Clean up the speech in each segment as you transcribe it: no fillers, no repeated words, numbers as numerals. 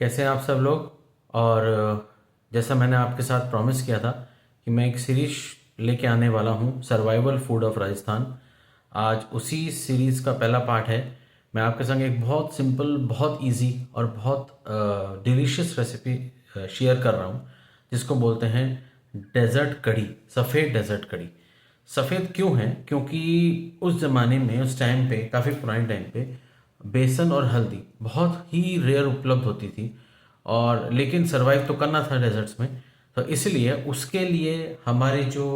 कैसे हैं आप सब लोग। और जैसा मैंने आपके साथ प्रॉमिस किया था कि मैं एक सीरीज लेके आने वाला हूँ, सर्वाइवल फूड ऑफ राजस्थान। आज उसी सीरीज़ का पहला पार्ट है। मैं आपके संग एक बहुत सिंपल, बहुत इजी और बहुत डिलीशियस रेसिपी शेयर कर रहा हूँ, जिसको बोलते हैं डेजर्ट कढ़ी, सफ़ेद डेजर्ट कढ़ी। सफ़ेद क्यों है? क्योंकि उस ज़माने में, उस टाइम पे, काफ़ी पुराने टाइम पे बेसन और हल्दी बहुत ही रेयर उपलब्ध होती थी, और लेकिन सरवाइव तो करना था डेजर्ट्स में। तो इसलिए उसके लिए हमारे जो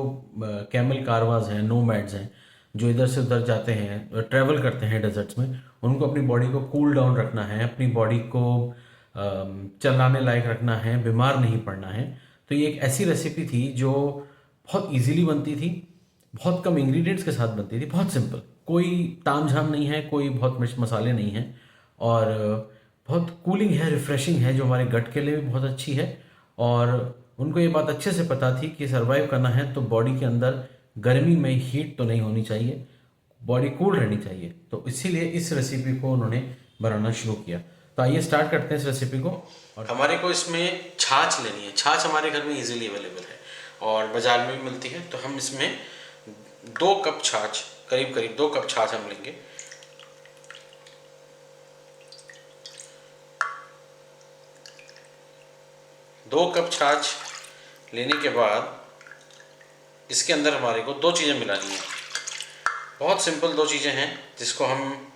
कैमल कारवाज हैं, नोमैड्स हैं, जो इधर से उधर जाते हैं, ट्रैवल करते हैं डेजर्ट्स में, उनको अपनी बॉडी को कूल डाउन रखना है, अपनी बॉडी को चलाने लायक रखना है, बीमार नहीं पड़ना है। तो ये एक ऐसी रेसिपी थी जो बहुत इजीली बनती थी, बहुत कम इंग्रेडिएंट्स के साथ बनती थी, बहुत सिंपल, कोई तामझाम नहीं है, कोई बहुत मिर्च मसाले नहीं हैं, और बहुत कूलिंग है, रिफ्रेशिंग है, जो हमारे गट के लिए भी बहुत अच्छी है। और उनको ये बात अच्छे से पता थी कि सरवाइव करना है तो बॉडी के अंदर गर्मी में हीट तो नहीं होनी चाहिए, बॉडी कूल रहनी चाहिए। तो इसीलिए इस रेसिपी को उन्होंने बनाना शुरू किया। तो आइए स्टार्ट करते हैं इस रेसिपी को। और हमारे को इसमें छाछ लेनी है। छाछ हमारे घर में इजीली अवेलेबल है और बाजार में भी मिलती है। तो हम इसमें 2 कप छाछ, करीब करीब 2 कप छाछ हम लेंगे। दो कप छाछ लेने के बाद इसके अंदर हमारे को 2 चीज़ें मिलानी है। बहुत सिंपल 2 चीज़ें हैं जिसको हम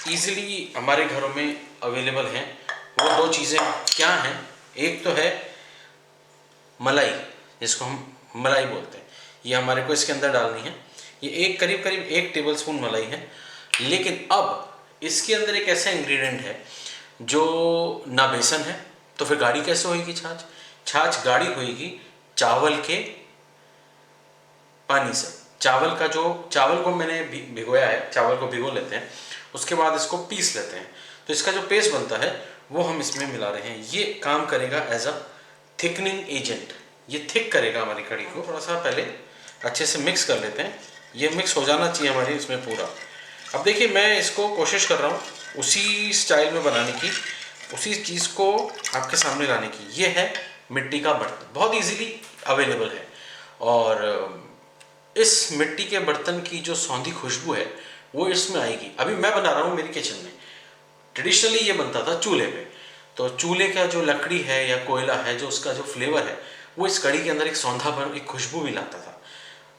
इजीली हमारे घरों में अवेलेबल हैं। वो 2 चीज़ें क्या हैं? एक तो है मलाई, जिसको हम मलाई बोलते हैं। ये हमारे को इसके अंदर डालनी है। ये एक करीब करीब 1 टेबलस्पून मलाई है। लेकिन अब इसके अंदर एक ऐसा इंग्रेडिएंट है जो ना बेसन है, तो फिर गाढ़ी कैसे होगी छाछ? छाछ गाढ़ी होगी चावल के पानी से। चावल को मैंने भिगोया है, चावल को भिगो लेते हैं, उसके बाद इसको पीस लेते हैं। तो इसका जो पेस्ट बनता है वो हम इसमें मिला रहे हैं। ये काम करेगा एज अ थिकनिंग एजेंट, ये थिक करेगा हमारी कढ़ी को। थोड़ा सा पहले अच्छे से मिक्स कर लेते हैं। ये मिक्स हो जाना चाहिए हमारी इसमें पूरा। अब देखिए, मैं इसको कोशिश कर रहा हूँ उसी स्टाइल में बनाने की, उसी चीज़ को आपके सामने लाने की। ये है मिट्टी का बर्तन, बहुत इजीली अवेलेबल है। और इस मिट्टी के बर्तन की जो सौंधी खुशबू है वो इसमें आएगी। अभी मैं बना रहा हूँ मेरी किचन में। ट्रेडिशनली ये बनता था चूल्हे पे। तो चूल्हे का जो लकड़ी है या कोयला है, जो उसका जो फ्लेवर है, वो इस कढ़ी के अंदर एक सौंधापन, एक खुशबू भी लाता था।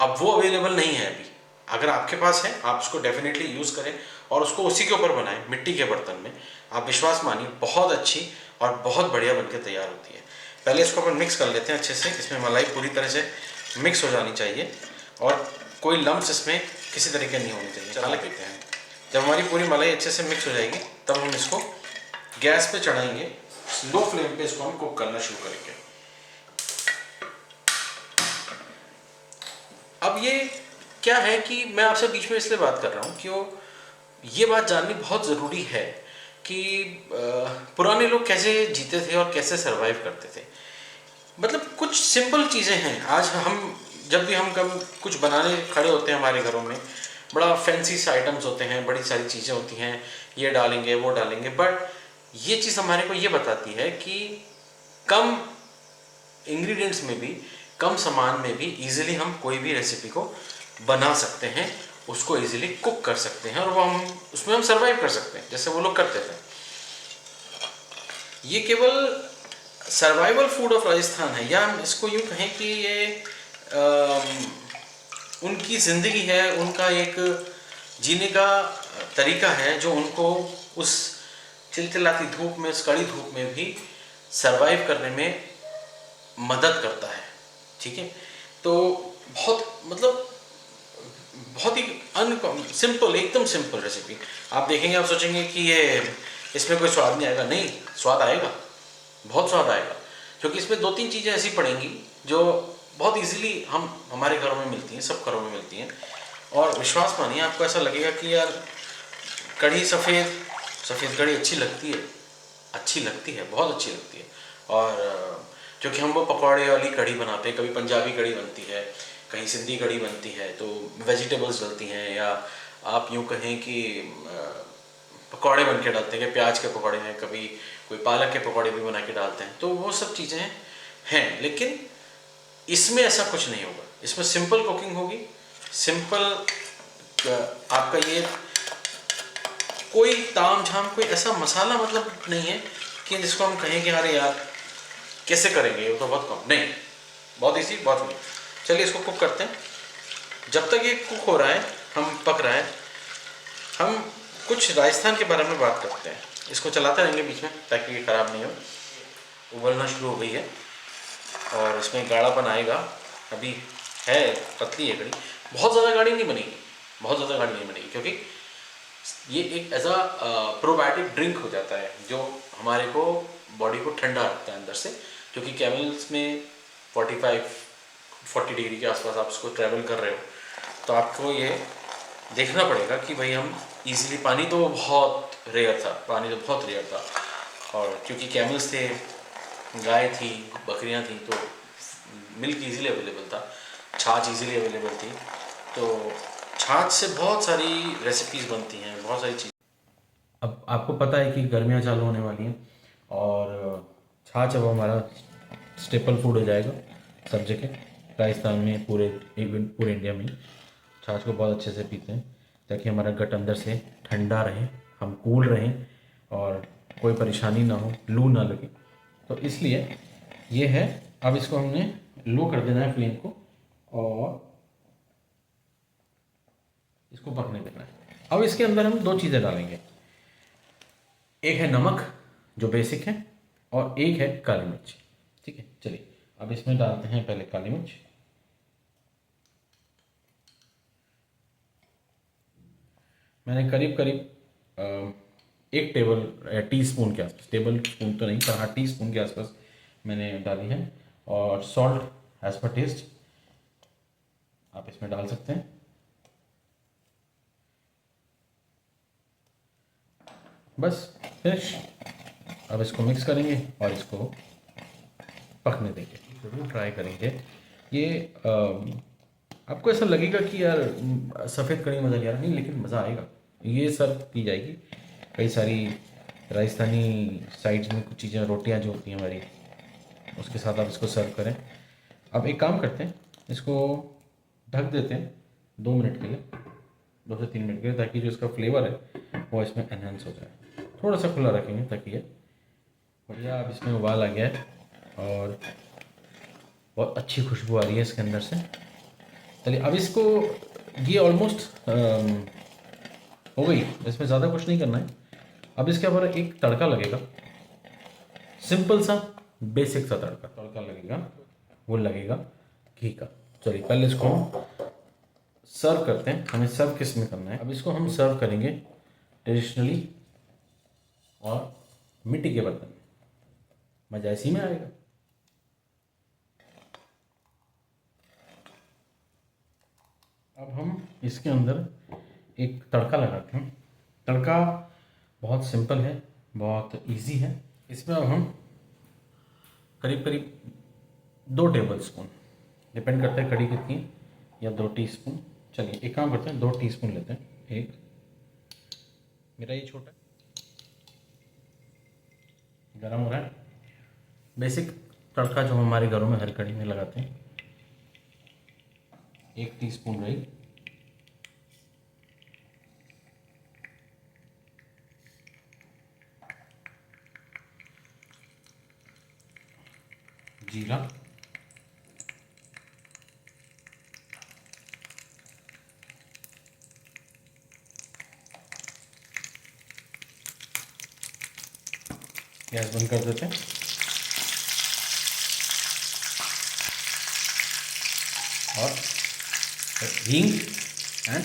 अब वो अवेलेबल नहीं है अभी। अगर आपके पास है, आप उसको डेफिनेटली यूज़ करें और उसको उसी के ऊपर बनाएं, मिट्टी के बर्तन में। आप विश्वास मानिए, बहुत अच्छी और बहुत बढ़िया बनकर तैयार होती है। पहले इसको अपन मिक्स कर लेते हैं अच्छे से। इसमें मलाई पूरी तरह से मिक्स हो जानी चाहिए और कोई लम्स इसमें किसी तरीके नहीं होनी चाहिए। चला लेते हैं। जब हमारी पूरी मलाई अच्छे से मिक्स हो जाएगी तब हम इसको गैस पे चढ़ाएंगे। लो फ्लेम पे इसको हम कुक करना शुरू करेंगे। अब ये क्या है कि मैं आपसे बीच में इसलिए बात कर रहा हूँ, क्यों ये बात जाननी बहुत ज़रूरी है कि पुराने लोग कैसे जीते थे और कैसे सरवाइव करते थे। मतलब कुछ सिंपल चीज़ें हैं। आज हम जब भी हम कम कुछ बनाने खड़े होते हैं हमारे घरों में, बड़ा फैंसी से आइटम्स होते हैं, बड़ी सारी चीज़ें होती हैं, ये डालेंगे वो डालेंगे, बट ये चीज़ हमारे को ये बताती है कि कम इंग्रेडिएंट्स में भी, कम सामान में भी इजीली हम कोई भी रेसिपी को बना सकते हैं, उसको इजीली कुक कर सकते हैं और वो हम उसमें हम सर्वाइव कर सकते हैं जैसे वो लोग करते थे। ये केवल सर्वाइवल फूड ऑफ राजस्थान है, या हम इसको यूँ कहें कि ये उनकी ज़िंदगी है, उनका एक जीने का तरीका है जो उनको उस चिलचिलाती धूप में, उस कड़ी धूप में भी सरवाइव करने में मदद करता है। ठीक है, तो बहुत मतलब बहुत ही सिंपल, एकदम सिंपल रेसिपी। आप देखेंगे, आप सोचेंगे कि ये इसमें कोई स्वाद नहीं आएगा। नहीं, स्वाद आएगा, बहुत स्वाद आएगा, क्योंकि इसमें 2-3 चीज़ें ऐसी पड़ेंगी जो बहुत इजीली हम हमारे घरों में मिलती हैं, सब घरों में मिलती हैं। और विश्वास मानिए, आपको ऐसा लगेगा कि यार कढ़ी, सफ़ेद सफ़ेद कढ़ी अच्छी लगती है, अच्छी लगती है, बहुत अच्छी लगती है। और क्योंकि हम वो पकौड़े वाली कढ़ी बनाते हैं, कभी पंजाबी कढ़ी बनती है, कहीं सिंधी कढ़ी बनती है, तो वेजिटेबल्स डलती हैं, या आप यूँ कहें कि पकौड़े बन के डालते हैं, कि प्याज के पकौड़े हैं, कभी कोई पालक के पकौड़े भी बना के डालते हैं, तो वो सब चीज़ें हैं। लेकिन इसमें ऐसा कुछ नहीं होगा, इसमें सिंपल कुकिंग होगी। सिंपल आपका ये कोई ताम झाम कोई ऐसा मसाला मतलब नहीं है कि जिसको हम कहें कि अरे यार कैसे करेंगे, वो तो बहुत कम नहीं, बहुत ईजी, बहुत नहीं। चलिए इसको कुक करते हैं। जब तक ये कुक हो रहा है, हम पक रहा है, हम कुछ राजस्थान के बारे में बात करते हैं। इसको चलाते रहेंगे बीच में ताकि ये ख़राब नहीं हो। उबलना शुरू हो गई है और इसमें गाढ़ापन आएगा। अभी है, पतली है कड़ी, बहुत ज़्यादा गाढ़ी नहीं बनेगी, बहुत ज़्यादा गाढ़ी नहीं बनेगी, क्योंकि ये एक एज अ प्रोबायोटिक ड्रिंक हो जाता है जो हमारे को बॉडी को ठंडा रखता है अंदर से। क्योंकि कैमल्स में 40 डिग्री के आसपास आप उसको ट्रैवल कर रहे हो, तो आपको ये देखना पड़ेगा कि भाई हम इजीली, पानी तो बहुत रेयर था, पानी तो बहुत रेयर था, और क्योंकि कैमल्स थे, गाय थी, बकरियां थी, तो मिल्क इजीली अवेलेबल था, छाछ इजीली अवेलेबल थी। तो छाछ से बहुत सारी रेसिपीज़ बनती हैं, बहुत सारी चीज़। अब आपको पता है कि गर्मियाँ चालू होने वाली हैं और छाछ अब हमारा स्टेपल फूड हो जाएगा सब जगह, राजस्थान में, पूरे पूरे इंडिया में छाछ को बहुत अच्छे से पीते हैं ताकि हमारा गट अंदर से ठंडा रहे, हम कूल रहें और कोई परेशानी ना हो, लू ना लगे। तो इसलिए ये है। अब इसको हमने लो कर देना है फ्लेम को और इसको पकने देना है। अब इसके अंदर हम दो चीज़ें डालेंगे, एक है नमक जो बेसिक है और एक है काली मिर्च। ठीक है, चलिए अब इसमें डालते हैं पहले काली मिर्च। मैंने करीब करीब 1 टी स्पून के आसपास, टेबल स्पून तो नहीं पर हाँ टीस्पून के आसपास मैंने डाली है। और सॉल्ट एज पर टेस्ट आप इसमें डाल सकते हैं। बस फिनिश। अब इसको मिक्स करेंगे और इसको पकने देंगे, जरूर ट्राई करेंगे। ये आपको ऐसा लगेगा कि यार सफ़ेद कड़ी मज़ा नहीं आ रहा, नहीं, लेकिन मज़ा आएगा। ये सर्व की जाएगी कई सारी राजस्थानी साइड्स में, कुछ चीज़ें, रोटियां जो होती हैं हमारी, उसके साथ आप इसको सर्व करें। अब एक काम करते हैं, इसको ढक देते हैं 2 मिनट के लिए, 2 से 3 मिनट के लिए, ताकि जो इसका फ्लेवर है वो इसमें एनहेंस हो जाए। थोड़ा सा खुला रखेंगे ताकि ये बढ़िया। अब इसमें उबाल आ गया है और बहुत अच्छी खुशबू आ रही है इसके अंदर से। चलिए अब इसको, ये ऑलमोस्ट हो गई, इसमें ज़्यादा कुछ नहीं करना है। अब इसके ऊपर एक तड़का लगेगा, सिंपल सा बेसिक सा तड़का लगेगा, वो लगेगा घी का। चलिए पहले इसको सर्व करते हैं। हमें सर्व किस में करना है? अब इसको हम सर्व करेंगे ट्रेडिशनली और मिट्टी के बर्तन में, मजा इसी में आएगा। अब हम इसके अंदर एक तड़का लगाते हैं। तड़का बहुत सिंपल है, बहुत इजी है। इसमें अब हम करीब करीब 2 टेबल स्पून, डिपेंड करता है कड़ी कितनी है, या 2 टीस्पून। चलिए एक काम करते हैं, 2 टीस्पून लेते हैं। एक मेरा ये छोटा गरम हो रहा है। बेसिक तड़का जो हमारे घरों में हर कड़ी में लगाते हैं, 1 टीस्पून राई, जीरा, गैस बंद कर देते हैं। और हींग एंड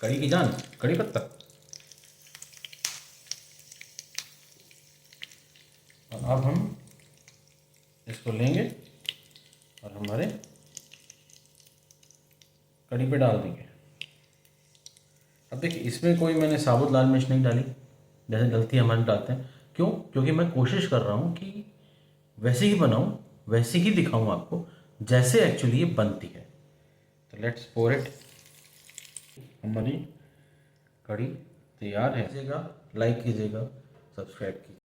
कड़ी की जान, कड़ी पत्ता, और अब हम इसको लेंगे और हमारे कड़ी पे डाल देंगे। अब देखिए इसमें कोई मैंने साबुत लाल मिर्च नहीं डाली, जैसे गलती हमारे डालते हैं। क्यों? क्योंकि मैं कोशिश कर रहा हूँ कि वैसे ही बनाऊँ, वैसे ही दिखाऊँ आपको जैसे एक्चुअली ये बनती है। तो लेट्स पोर इट। हमारी कढ़ी तैयार है। कीजिएगा, लाइक कीजिएगा, सब्सक्राइब कीजिएगा।